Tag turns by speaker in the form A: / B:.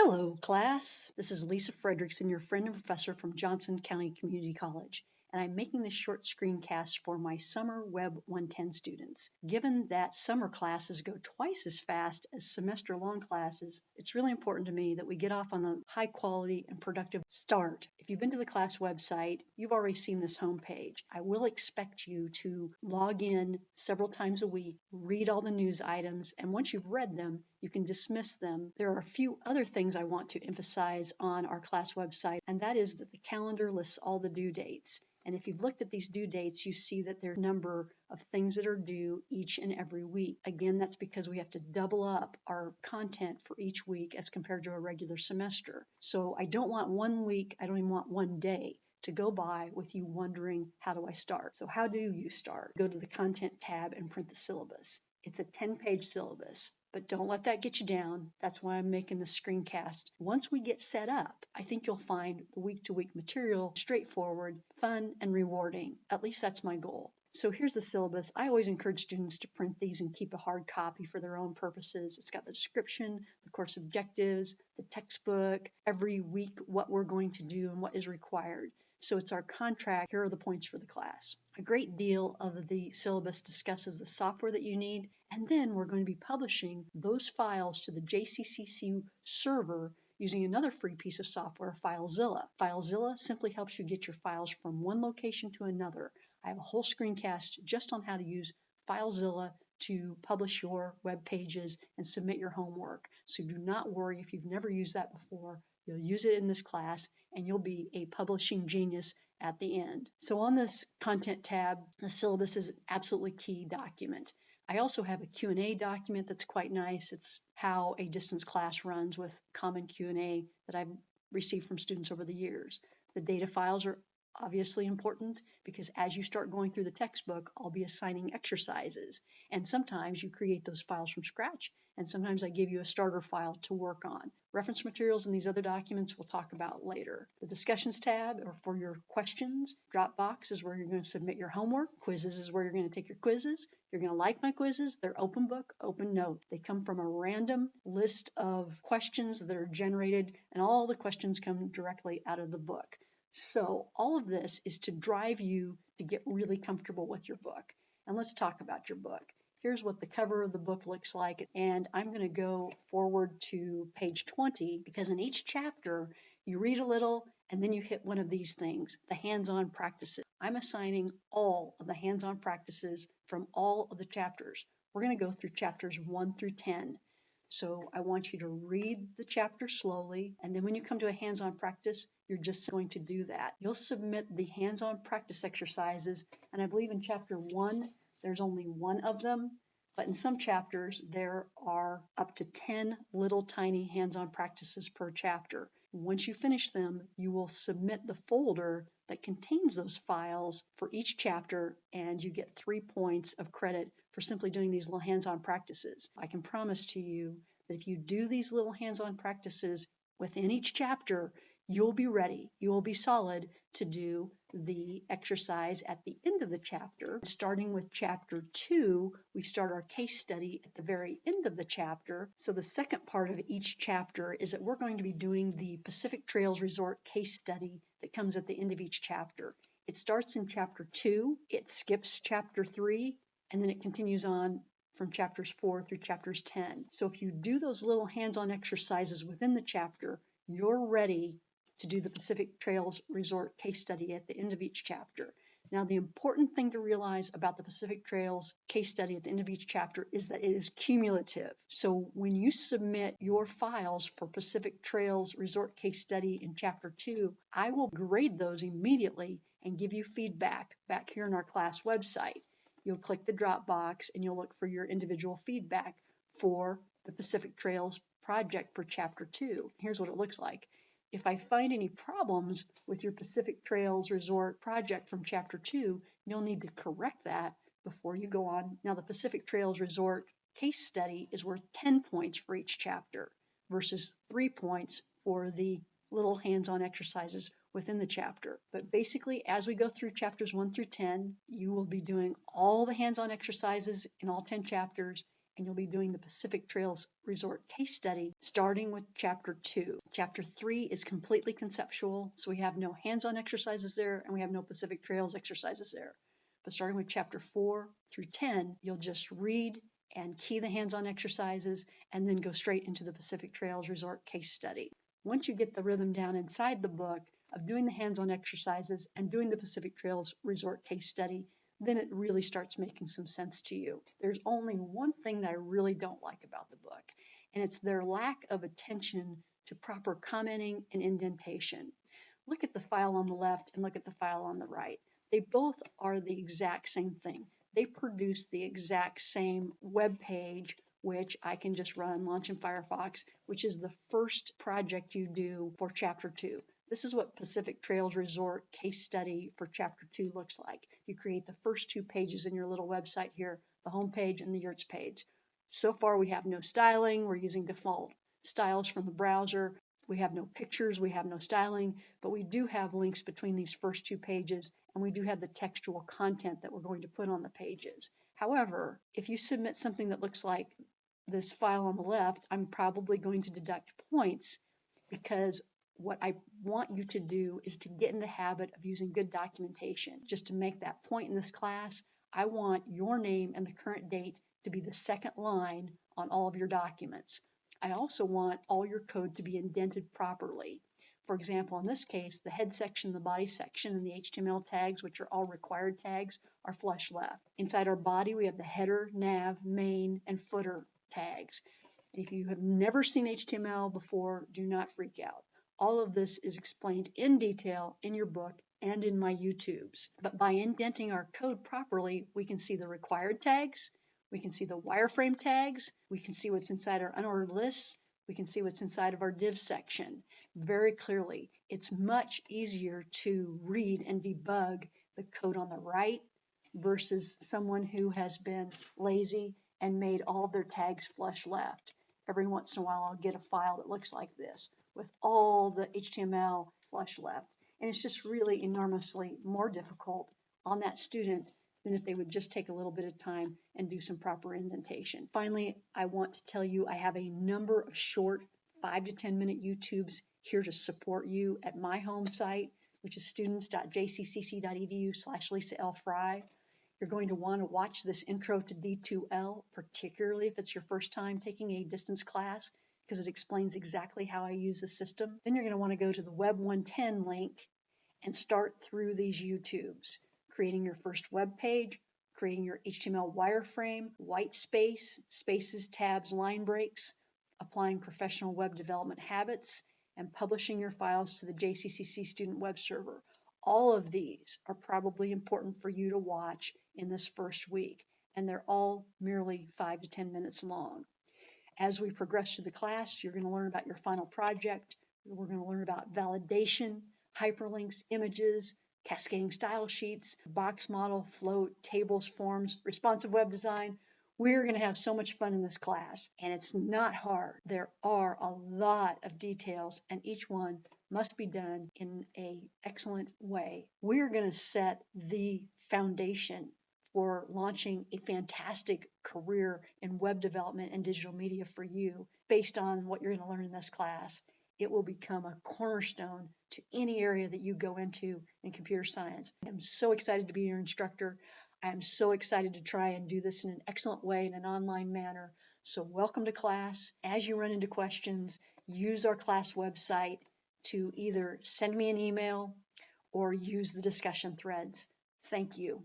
A: Hello, class. This is Lisa Friedrichsen, your friend and professor from Johnson County Community College, and I'm making this short screencast for my summer Web 110 students. Given that summer classes go twice as fast as semester-long classes, it's really important to me that we get off on a high-quality and productive start. If you've been to the class website, you've already seen this homepage. I will expect you to log in several times a week, read all the news items, and once you've read them, you can dismiss them. There are a few other things I want to emphasize on our class website, and that is that the calendar lists all the due dates. And if you've looked at these due dates, you see that there's a number of things that are due each and every week. Again, that's because we have to double up our content for each week as compared to a regular semester. So I don't want 1 week, I don't even want 1 day to go by with you wondering, how do I start? So how do you start? Go to the content tab and print the syllabus. It's a 10-page syllabus. But don't let that get you down. That's why I'm making this screencast. Once we get set up, I think you'll find the week-to-week material straightforward, fun, and rewarding. At least that's my goal. So here's the syllabus. I always encourage students to print these and keep a hard copy for their own purposes. It's got the description, the course objectives, the textbook, every week what we're going to do and what is required. So it's our contract. Here are the points for the class. A great deal of the syllabus discusses the software that you need, and then we're going to be publishing those files to the JCCC server using another free piece of software, FileZilla. FileZilla simply helps you get your files from one location to another. I have a whole screencast just on how to use FileZilla to publish your web pages and submit your homework. So do not worry if you've never used that before. You'll use it in this class and you'll be a publishing genius at the end. So on this content tab, the syllabus is an absolutely key document. I also have a Q&A document that's quite nice. It's how a distance class runs with common Q&A that I've received from students over the years. The data files are obviously important because as you start going through the textbook, I'll be assigning exercises. And sometimes you create those files from scratch, and sometimes I give you a starter file to work on. Reference materials and these other documents we'll talk about later. The discussions tab are for your questions. Dropbox is where you're going to submit your homework. Quizzes is where you're going to take your quizzes. You're going to like my quizzes. They're open book, open note. They come from a random list of questions that are generated, and all the questions come directly out of the book. So all of this is to drive you to get really comfortable with your book. And let's talk about your book. Here's what the cover of the book looks like. And I'm going to go forward to page 20 because in each chapter, you read a little and then you hit one of these things, the hands-on practices. I'm assigning all of the hands-on practices from all of the chapters. We're going to go through chapters 1 through 10. So I want you to read the chapter slowly, and then when you come to a hands-on practice, you're just going to do that. You'll submit the hands-on practice exercises, and I believe in chapter 1, there's only 1 of them, but in some chapters, there are up to 10 little tiny hands-on practices per chapter. Once you finish them, you will submit the folder that contains those files for each chapter, and you get 3 points of credit for simply doing these little hands-on practices. I can promise to you that if you do these little hands-on practices within each chapter, you'll be ready, you will be solid to do the exercise at the end of the chapter. Starting with chapter 2, we start our case study at the very end of the chapter. So the second part of each chapter is that we're going to be doing the Pacific Trails Resort case study that comes at the end of each chapter. It starts in chapter 2, it skips chapter 3, and then it continues on from chapters 4 through chapters 10. So if you do those little hands-on exercises within the chapter, you're ready to do the Pacific Trails Resort case study at the end of each chapter. Now, the important thing to realize about the Pacific Trails case study at the end of each chapter is that it is cumulative. So when you submit your files for Pacific Trails Resort case study in chapter 2, I will grade those immediately and give you feedback back here on our class website. You'll click the drop box and you'll look for your individual feedback for the Pacific Trails project for chapter 2. Here's what it looks like. If I find any problems with your Pacific Trails Resort project from chapter 2, you'll need to correct that before you go on. Now, the Pacific Trails Resort case study is worth 10 points for each chapter versus 3 points for the little hands-on exercises within the chapter. But basically, as we go through chapters 1 through 10, you will be doing all the hands-on exercises in all 10 chapters, and you'll be doing the Pacific Trails Resort case study starting with Chapter 2. Chapter 3 is completely conceptual, so we have no hands-on exercises there, and we have no Pacific Trails exercises there. But starting with Chapter 4 through 10, you'll just read and key the hands-on exercises, and then go straight into the Pacific Trails Resort case study. Once you get the rhythm down inside the book of doing the hands-on exercises and doing the Pacific Trails Resort case study, then it really starts making some sense to you. There's only one thing that I really don't like about the book, and it's their lack of attention to proper commenting and indentation. Look at the file on the left and look at the file on the right. They both are the exact same thing. They produce the exact same web page, which I can just run, launch in Firefox, which is the first project you do for Chapter 2. This is what Pacific Trails Resort case study for Chapter 2 looks like. You create the first 2 pages in your little website here, the home page and the yurts page. So far, we have no styling. We're using default styles from the browser. We have no pictures. We have no styling, but we do have links between these first 2 pages, and we do have the textual content that we're going to put on the pages. However, if you submit something that looks like this file on the left, I'm probably going to deduct points, because what I want you to do is to get in the habit of using good documentation. Just to make that point in this class, I want your name and the current date to be the second line on all of your documents. I also want all your code to be indented properly. For example, in this case, the head section, the body section, and the HTML tags, which are all required tags, are flush left. Inside our body, we have the header, nav, main, and footer tags. If you have never seen HTML before, do not freak out. All of this is explained in detail in your book and in my YouTubes. But by indenting our code properly, we can see the required tags, we can see the wireframe tags, we can see what's inside our unordered lists, we can see what's inside of our div section very clearly. It's much easier to read and debug the code on the right versus someone who has been lazy and made all of their tags flush left. Every once in a while, I'll get a file that looks like this with all the HTML flush left. And it's just really enormously more difficult on that student than if they would just take a little bit of time and do some proper indentation. Finally, I want to tell you I have a number of short 5 to 10 minute YouTubes here to support you at my home site, which is students.jccc.edu/LisaLFry. You're going to want to watch this intro to D2L, particularly if it's your first time taking a distance class, because it explains exactly how I use the system. Then you're going to want to go to the Web 110 link and start through these YouTubes, creating your first web page, creating your HTML wireframe, white space, spaces, tabs, line breaks, applying professional web development habits, and publishing your files to the JCCC student web server. All of these are probably important for you to watch in this first week, and they're all merely 5 to 10 minutes long. As we progress through the class, you're going to learn about your final project. We're going to learn about validation, hyperlinks, images, cascading style sheets, box model, float, tables, forms, responsive web design. We're going to have so much fun in this class, and it's not hard. There are a lot of details, and each one must be done in an excellent way. We're going to set the foundation for launching a fantastic career in web development and digital media for you based on what you're going to learn in this class. It will become a cornerstone to any area that you go into in computer science. I'm so excited to be your instructor. I am so excited to try and do this in an excellent way in an online manner. So welcome to class. As you run into questions, use our class website to either send me an email or use the discussion threads. Thank you.